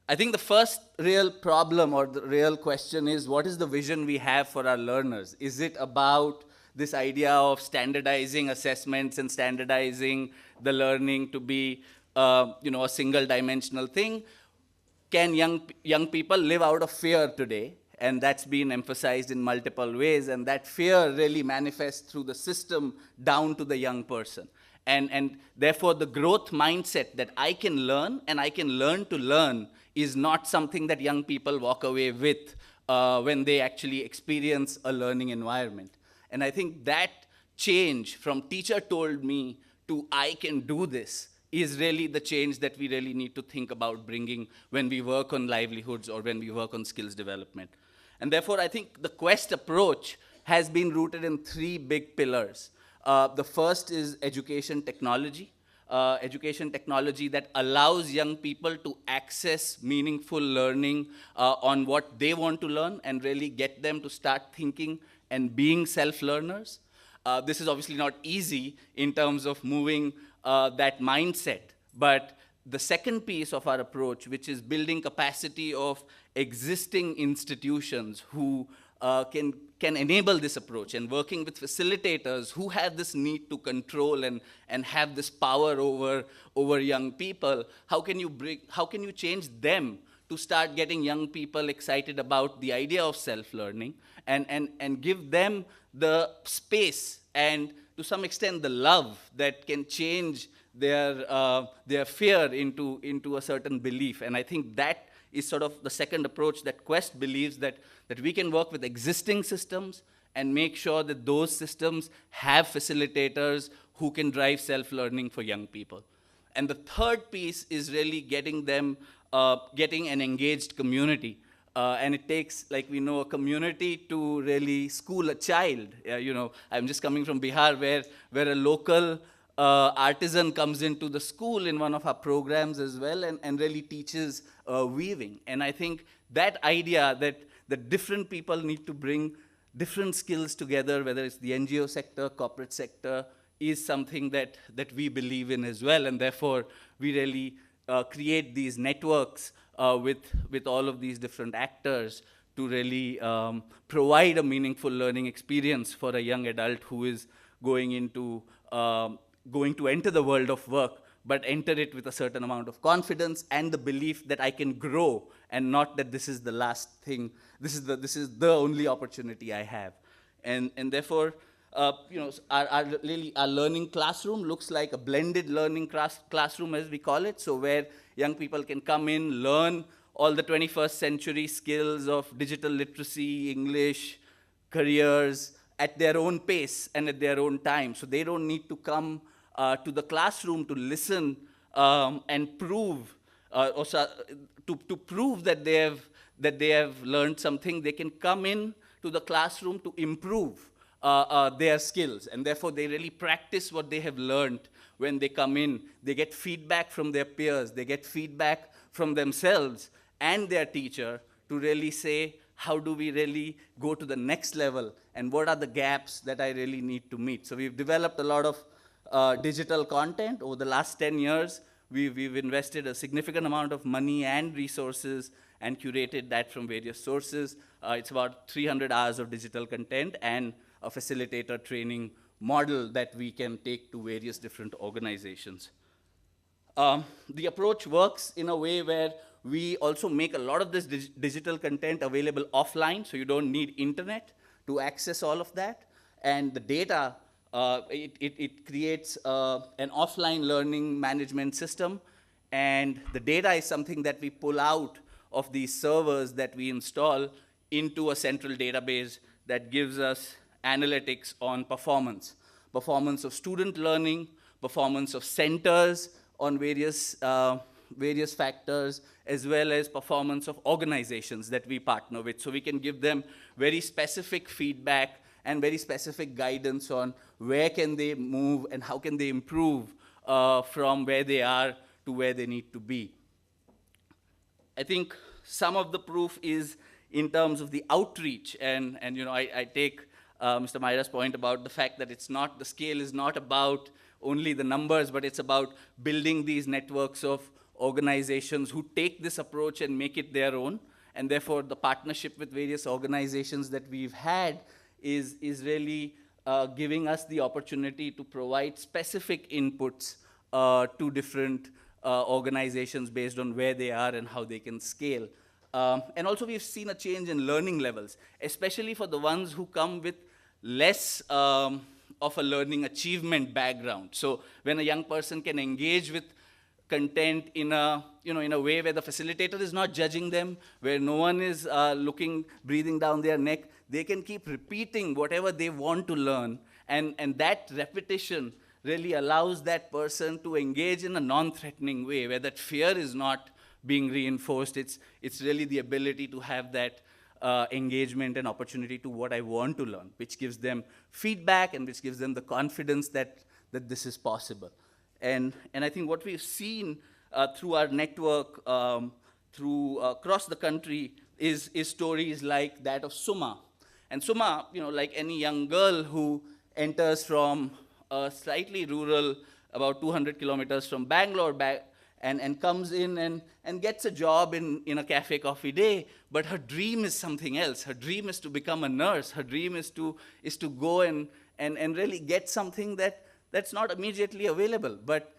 I think the first real problem or the real question is, what is the vision we have for our learners? Is it about this idea of standardizing assessments and standardizing the learning to be a single dimensional thing? Can young people live out of fear today? And that's been emphasized in multiple ways, and that fear really manifests through the system down to the young person. And therefore, the growth mindset that I can learn and I can learn to learn is not something that young people walk away with when they actually experience a learning environment. And I think that change from teacher told me to I can do this is really the change that we really need to think about bringing when we work on livelihoods or when we work on skills development. And therefore, I think the Quest approach has been rooted in three big pillars. The first is education technology. Education technology that allows young people to access meaningful learning on what they want to learn and really get them to start thinking and being self-learners. This is obviously not easy in terms of moving that mindset, but the second piece of our approach, which is building capacity of existing institutions who can enable this approach, and working with facilitators who have this need to control and have this power over young people. How can you change them to start getting young people excited about the idea of self-learning and give them the space and to some extent the love that can change their fear into a certain belief. And I think that is sort of the second approach that Quest believes, that we can work with existing systems and make sure that those systems have facilitators who can drive self-learning for young people. And the third piece is really getting them, getting an engaged community. And it takes, like we know, a community to really school a child. I'm just coming from Bihar, where a local artisan comes into the school in one of our programs as well and really teaches weaving. And I think that idea that different people need to bring different skills together, whether it's the NGO sector, corporate sector, is something that we believe in as well. And therefore, we really create these networks with all of these different actors to really provide a meaningful learning experience for a young adult who is going to enter the world of work, but enter it with a certain amount of confidence and the belief that I can grow, and not that this is the last thing, this is the only opportunity I have. And therefore, our learning classroom looks like a blended learning classroom, as we call it, so where young people can come in, learn all the 21st century skills of digital literacy, English, careers, at their own pace and at their own time. So they don't need to come to the classroom to listen and prove, to prove that they have learned something. They can come in to the classroom to improve their skills, and therefore they really practice what they have learned when they come in. They get feedback from their peers, they get feedback from themselves and their teacher to really say, how do we really go to the next level, and what are the gaps that I really need to meet? So we've developed a lot of digital content over the last 10 years. We've invested a significant amount of money and resources and curated that from various sources. It's about 300 hours of digital content and a facilitator training model that we can take to various different organizations. The approach works in a way where we also make a lot of this digital content available offline, so you don't need internet to access all of that. And the data, it creates an offline learning management system, and the data is something that we pull out of these servers that we install into a central database that gives us analytics on performance of student learning, performance of centers on various factors, as well as performance of organizations that we partner with. So we can give them very specific feedback and very specific guidance on where can they move and how can they improve from where they are to where they need to be. I think some of the proof is in terms of the outreach, and I take Mr. Myra's point about the fact that the scale is not about only the numbers, but it's about building these networks of organizations who take this approach and make it their own. And therefore, the partnership with various organizations that we've had is really giving us the opportunity to provide specific inputs to different organizations based on where they are and how they can scale. And also, we've seen a change in learning levels, especially for the ones who come with less of a learning achievement background. So when a young person can engage with content in a, in a way where the facilitator is not judging them, where no one is breathing down their neck, they can keep repeating whatever they want to learn. And that repetition really allows that person to engage in a non-threatening way, where that fear is not being reinforced. It's really the ability to have that engagement and opportunity to what I want to learn, which gives them feedback and which gives them the confidence that this is possible. And I think what we've seen through our network, across the country, is stories like that of Suma. And Suma, like any young girl who enters from a slightly rural, about 200 kilometers from Bangalore, and comes in and gets a job in a cafe coffee day, but her dream is something else. Her dream is to become a nurse. Her dream is to go and really get something that's not immediately available. But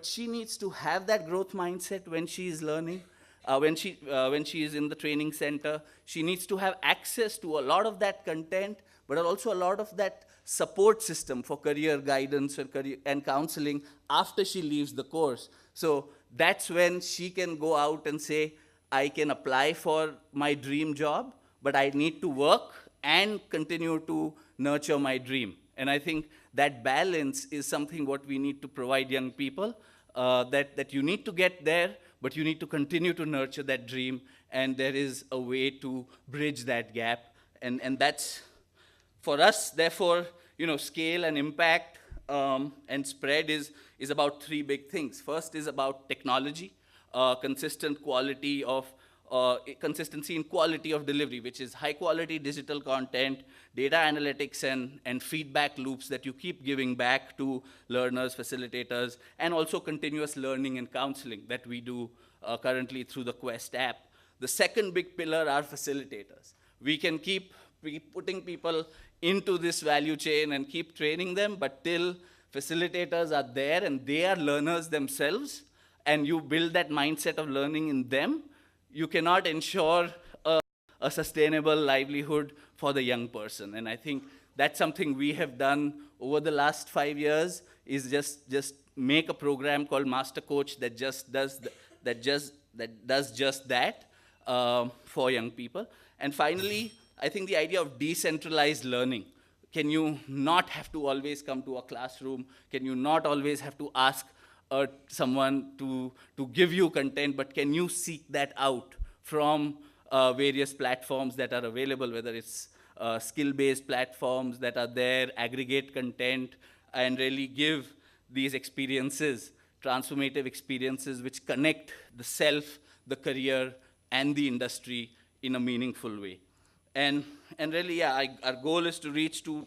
she needs to have that growth mindset when she is learning, when she is in the training center. She needs to have access to a lot of that content, but also a lot of that support system for career guidance and counseling after she leaves the course. So that's when she can go out and say, I can apply for my dream job, but I need to work and continue to nurture my dream. And I think that balance is something what we need to provide young people, that you need to get there, but you need to continue to nurture that dream, and there is a way to bridge that gap. And that's, for us, therefore, scale and impact and spread is about three big things. First is about technology, consistency in quality of delivery, which is high quality digital content, data analytics and feedback loops that you keep giving back to learners, facilitators, and also continuous learning and counseling that we do currently through the Quest app. The second big pillar are facilitators. We can keep putting people into this value chain and keep training them, but till facilitators are there and they are learners themselves, and you build that mindset of learning in them, you cannot ensure a sustainable livelihood for the young person. And I think that's something we have done over the last 5 years, is just make a program called Master Coach that does just that for young people. And finally, I think the idea of decentralized learning. Can you not have to always come to a classroom? Can you not always have to ask someone to give you content, but can you seek that out from various platforms that are available, whether it's skill-based platforms that are there, aggregate content, and really give these experiences, transformative experiences, which connect the self, the career, and the industry in a meaningful way. And really, yeah, our goal is to reach by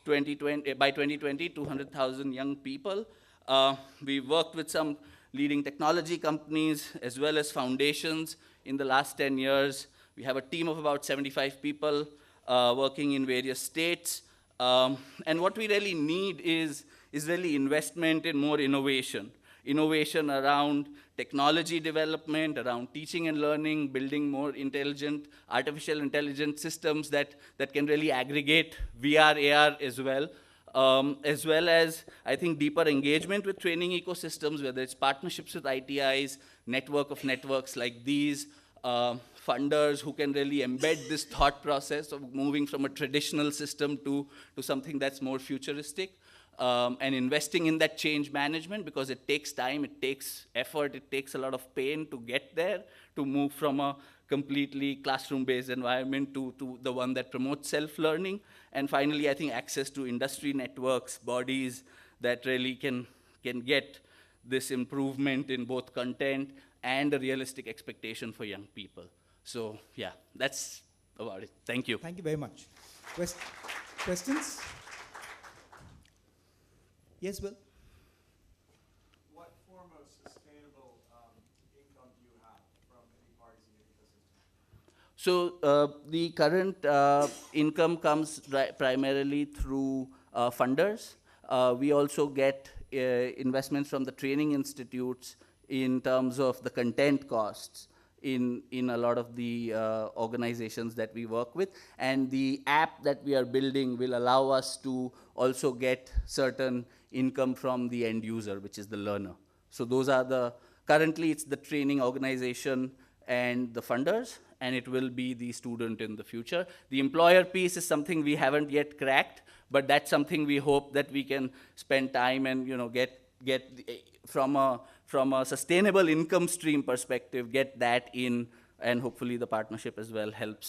2020, 200,000 young people. We've worked with some leading technology companies as well as foundations in the last 10 years. We have a team of about 75 people working in various states. And what we really need is really investment in more innovation. Innovation around technology development, around teaching and learning, building more intelligent, artificial intelligence systems that can really aggregate VR, AR as well as, I think, deeper engagement with training ecosystems, whether it's partnerships with ITIs, network of networks like these, funders who can really embed this thought process of moving from a traditional system to something that's more futuristic. And investing in that change management, because it takes time, it takes effort, it takes a lot of pain to get there, to move from a completely classroom-based environment to the one that promotes self-learning. And finally, I think access to industry networks, bodies that really can get this improvement in both content and a realistic expectation for young people. So yeah, that's about it. Thank you. Thank you very much. Questions? Yes, Will? What form of sustainable So the current income comes primarily through funders. We also get investments from the training institutes in terms of the content costs in a lot of the organizations that we work with. And the app that we are building will allow us to also get certain income from the end user, which is the learner. So those are currently it's the training organization and the funders, and it will be the student in the future. The employer piece is something we haven't yet cracked, but that's something we hope that we can spend time and get from a sustainable income stream perspective, get that in, and hopefully the partnership as well helps